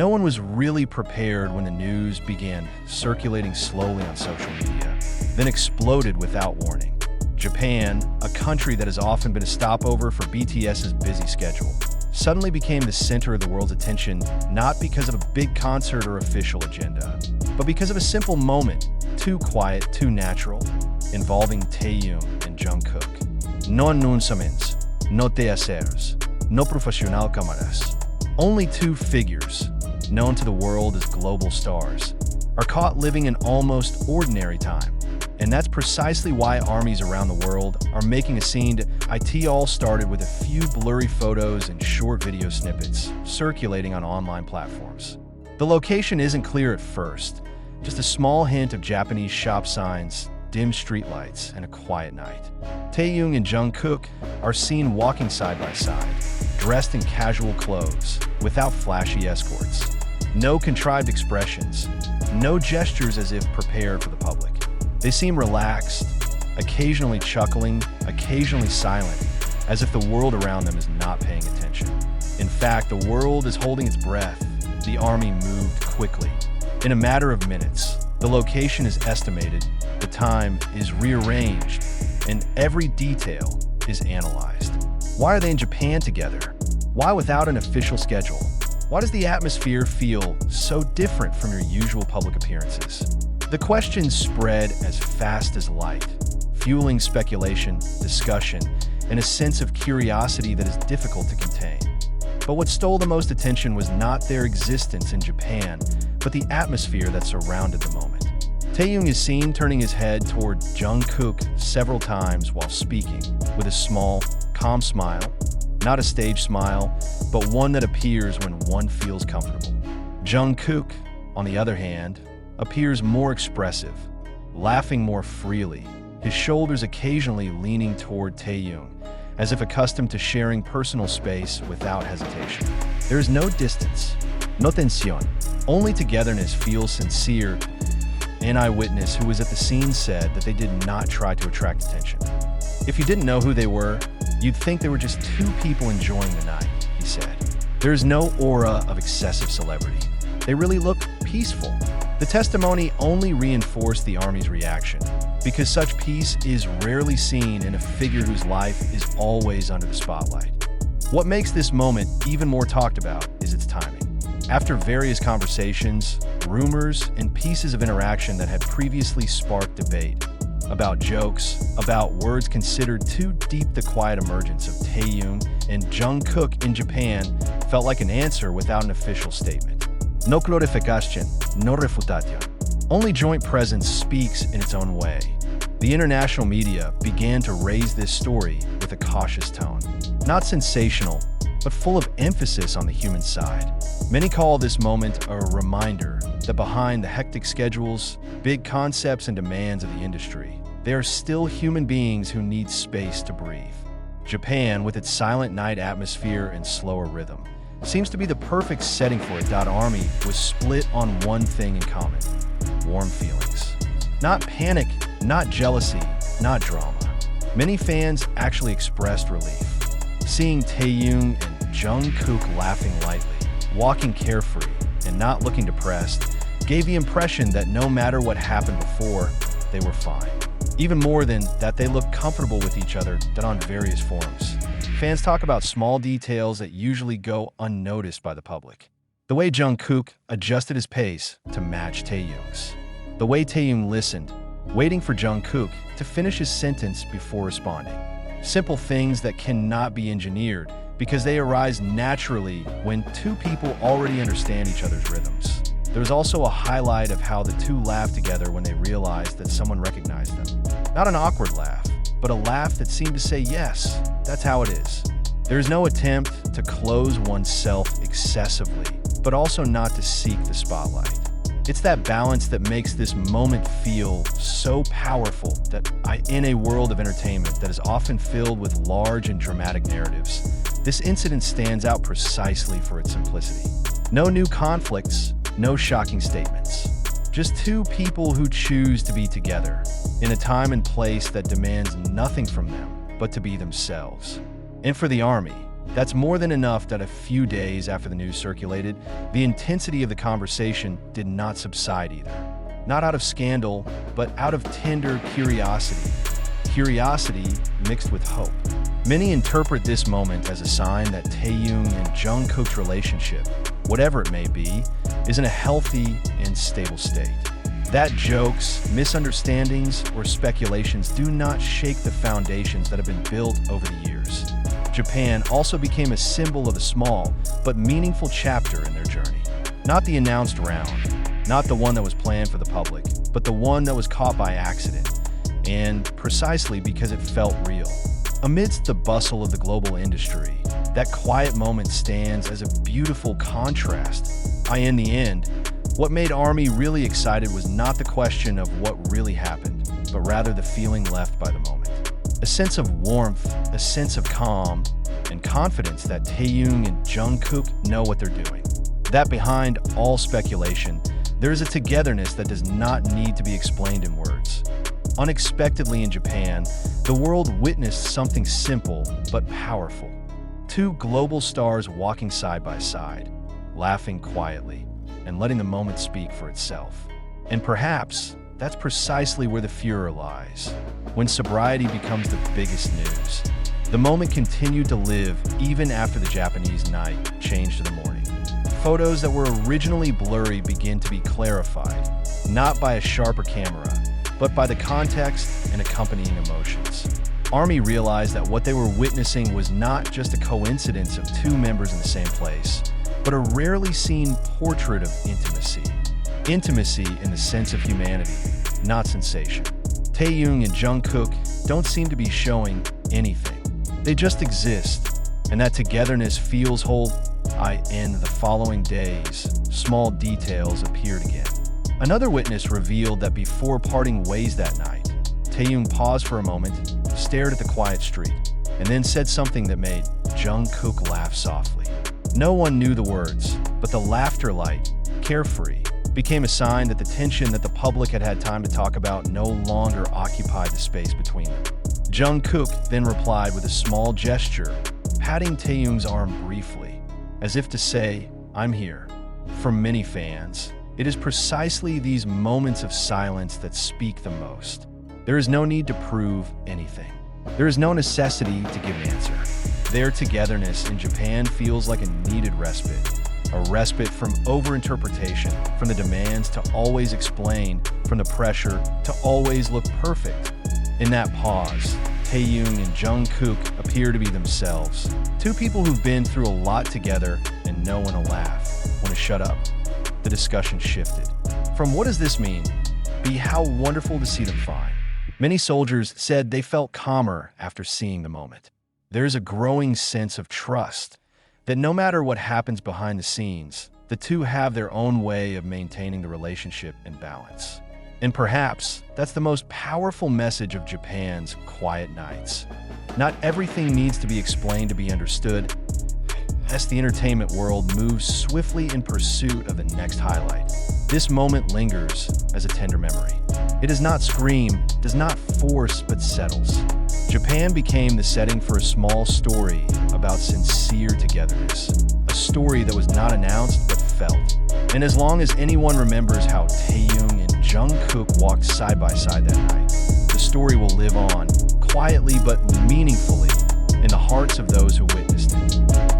No one was really prepared when the news began circulating slowly on social media, then exploded without warning. Japan, a country that has often been a stopover for BTS's busy schedule, suddenly became the center of the world's attention, not because of a big concert or official agenda, but because of a simple moment, too quiet, too natural, involving Taehyung and Jungkook. No announcements, no teasers, no professional cámaras. Only two figures, known to the world as global stars, are caught living an almost ordinary time. And that's precisely why armies around the world are making a scene. It all started with a few blurry photos and short video snippets circulating on online platforms. The location isn't clear at first, just a small hint of Japanese shop signs, dim streetlights, and a quiet night. Taehyung and Jungkook are seen walking side by side, dressed in casual clothes, without flashy escorts. No contrived expressions, no gestures as if prepared for the public. They seem relaxed, occasionally chuckling, occasionally silent, as if the world around them is not paying attention. In fact, the world is holding its breath. The army moved quickly. In a matter of minutes, the location is estimated, the time is rearranged, and every detail is analyzed. Why are they in Japan together? Why without an official schedule? Why does the atmosphere feel so different from your usual public appearances? The questions spread as fast as light, fueling speculation, discussion, and a sense of curiosity that is difficult to contain. But what stole the most attention was not their existence in Japan, but the atmosphere that surrounded the moment. Taehyung is seen turning his head toward Jungkook several times while speaking, with a small, calm smile, not a stage smile, but one that appears when one feels comfortable. Jungkook, on the other hand, appears more expressive, laughing more freely, his shoulders occasionally leaning toward Taehyung, as if accustomed to sharing personal space without hesitation. There is no distance, no tensión, only togetherness feels sincere. An eyewitness who was at the scene said that they did not try to attract attention. If you didn't know who they were, you'd think they were just two people enjoying the night, he said. There is no aura of excessive celebrity. They really look peaceful. The testimony only reinforced the army's reaction, because such peace is rarely seen in a figure whose life is always under the spotlight. What makes this moment even more talked about is its timing. After various conversations, rumors, and pieces of interaction that had previously sparked debate, about jokes, about words considered too deep, the quiet emergence of Taehyung and Jungkook in Japan felt like an answer without an official statement. No clarificación, no refutación. Only joint presence speaks in its own way. The international media began to raise this story with a cautious tone. Not sensational, but full of emphasis on the human side. Many call this moment a reminder that behind the hectic schedules, big concepts, and demands of the industry, there are still human beings who need space to breathe. Japan, with its silent night atmosphere and slower rhythm, seems to be the perfect setting for it. Army was split on one thing in common: warm feelings. Not panic, not jealousy, not drama. Many fans actually expressed relief. Seeing Taehyung and Jungkook laughing lightly, walking carefree, and not looking depressed gave the impression that no matter what happened before, they were fine. Even more than that, they looked comfortable with each other on various forums. Fans talk about small details that usually go unnoticed by the public. The way Jungkook adjusted his pace to match Taehyung's. The way Taehyung listened, waiting for Jungkook to finish his sentence before responding. Simple things that cannot be engineered because they arise naturally when two people already understand each other's rhythms. There was also a highlight of how the two laughed together when they realized that someone recognized them. Not an awkward laugh, but a laugh that seemed to say, yes, that's how it is. There is no attempt to close oneself excessively, but also not to seek the spotlight. It's that balance that makes this moment feel so powerful that in a world of entertainment that is often filled with large and dramatic narratives, this incident stands out precisely for its simplicity. No new conflicts, no shocking statements. Just two people who choose to be together in a time and place that demands nothing from them but to be themselves. And for the army, That's more than enough that a few days after the news circulated, the intensity of the conversation did not subside either. Not out of scandal, but out of tender curiosity. Curiosity mixed with hope. Many interpret this moment as a sign that Taehyung and Jungkook's relationship, whatever it may be, is in a healthy and stable state. That jokes, misunderstandings, or speculations do not shake the foundations that have been built over the years. Japan also became a symbol of a small but meaningful chapter in their journey. Not the announced round, not the one that was planned for the public, but the one that was caught by accident, and precisely because it felt real. Amidst the bustle of the global industry, that quiet moment stands as a beautiful contrast. In the end, what made ARMY really excited was not the question of what really happened, but rather the feeling left by the moment. A sense of warmth, a sense of calm, and confidence that Taehyung and Jungkook know what they're doing. That behind all speculation, there is a togetherness that does not need to be explained in words. Unexpectedly in Japan, the world witnessed something simple but powerful. Two global stars walking side by side, laughing quietly, and letting the moment speak for itself. And perhaps that's precisely where the furor lies. When sobriety becomes the biggest news, the moment continued to live even after the Japanese night changed to the morning. Photos that were originally blurry begin to be clarified, not by a sharper camera, but by the context and accompanying emotions. ARMY realized that what they were witnessing was not just a coincidence of two members in the same place, but a rarely seen portrait of intimacy. Intimacy in the sense of humanity, not sensation. Taehyung and Jungkook don't seem to be showing anything. They just exist, and that togetherness feels whole. In the following days, small details appeared again. Another witness revealed that before parting ways that night, Taehyung paused for a moment, stared at the quiet street, and then said something that made Jungkook laugh softly. No one knew the words, but the laughter light, carefree, became a sign that the tension that the public had had time to talk about no longer occupied the space between them. Jungkook then replied with a small gesture, patting Taehyung's arm briefly, as if to say, "I'm here." For many fans, it is precisely these moments of silence that speak the most. There is no need to prove anything. There is no necessity to give an answer. Their togetherness in Japan feels like a needed respite. A respite from overinterpretation, from the demands to always explain, from the pressure to always look perfect. In that pause, Taehyung and Jungkook appear to be themselves. Two people who've been through a lot together and know when to laugh, when to shut up. The discussion shifted. From "what does this mean?" be "how wonderful to see them fine." Many soldiers said they felt calmer after seeing the moment. There's a growing sense of trust that no matter what happens behind the scenes, the two have their own way of maintaining the relationship in balance. And perhaps that's the most powerful message of Japan's quiet nights. Not everything needs to be explained to be understood, as the entertainment world moves swiftly in pursuit of the next highlight. This moment lingers as a tender memory. It does not scream, does not force, but settles. Japan became the setting for a small story about sincere togetherness. A story that was not announced, but felt. And as long as anyone remembers how Taehyung and Jungkook walked side by side that night, the story will live on, quietly but meaningfully, in the hearts of those who witnessed it.